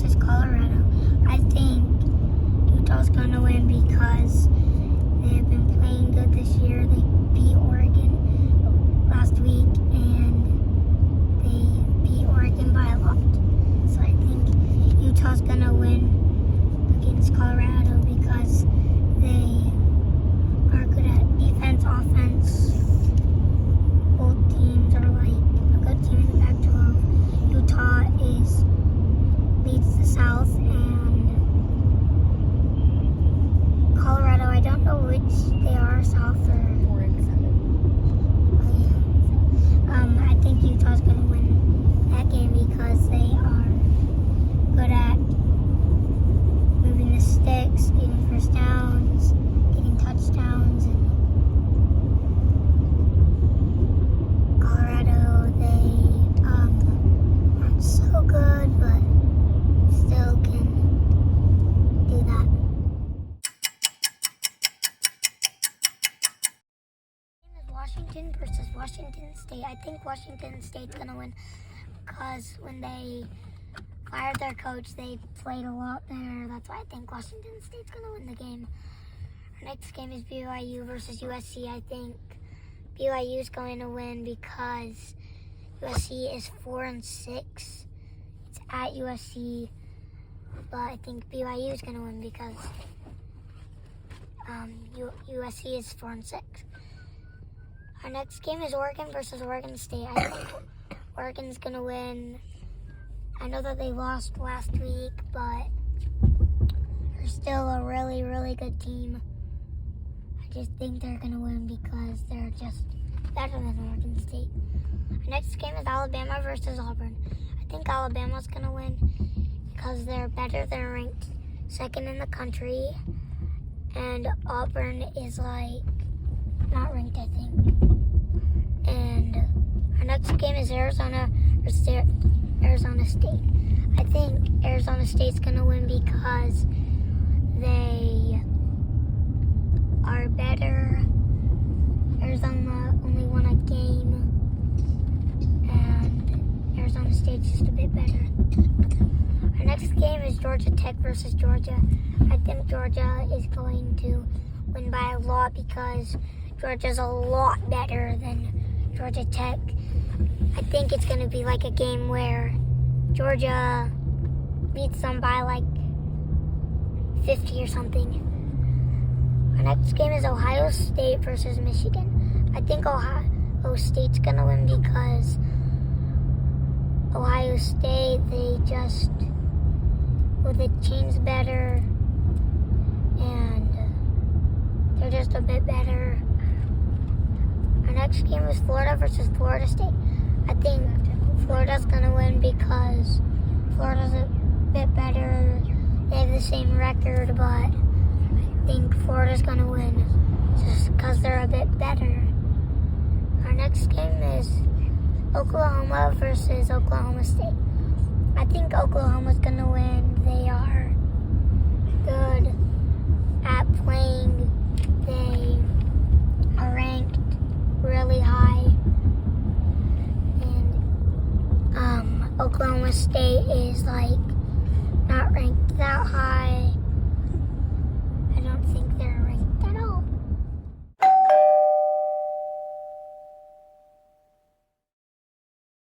versus Colorado. I think Utah's going to win because they have been playing good this year. They beat Oregon last week, and they beat Oregon by a lot. So I think Utah's going to win against Colorado because they are good at defense, offense. Both teams are like a good team in the Pac-12. Utah leads the South, and Colorado, I don't know which they are, South or 4 and 7. I think Utah's going to win that game because they are good at moving the sticks, getting first downs, getting touchdowns, and Colorado, they aren't so good, but still can do that. Washington versus Washington State. I think Washington State's going to win because when they fired their coach, they played a lot better. That's why I think Washington State's going to win the game. Our next game is BYU versus USC. I think BYU is going to win because USC is 4-6. It's at USC, but I think BYU is going to win because USC is 4-6. Our next game is Oregon versus Oregon State. I think Oregon's going to win. I know that they lost last week, but they're still a really, really good team. I just think they're going to win because they're just better than Oregon State. Our next game is Alabama versus Auburn. I think Alabama's going to win because they're better. They're ranked second in the country. And Auburn is not ranked, I think. And our next game is Arizona versus Arizona State. I think Arizona State's going to win because they are better. Arizona only won a game, and Arizona State's just a bit better. Our next game is Georgia Tech versus Georgia. I think Georgia is going to win by a lot because Georgia's a lot better than Georgia Tech. I think it's going to be like a game where Georgia beats them by 50 or something. Our next game is Ohio State versus Michigan. I think Ohio State's going to win because Ohio State, the team's better, and they're just a bit better. Our next game is Florida versus Florida State. I think Florida's going to win because Florida's a bit better. They have the same record, but I think Florida's going to win just because they're a bit better. Our next game is Oklahoma versus Oklahoma State. I think Oklahoma's going to win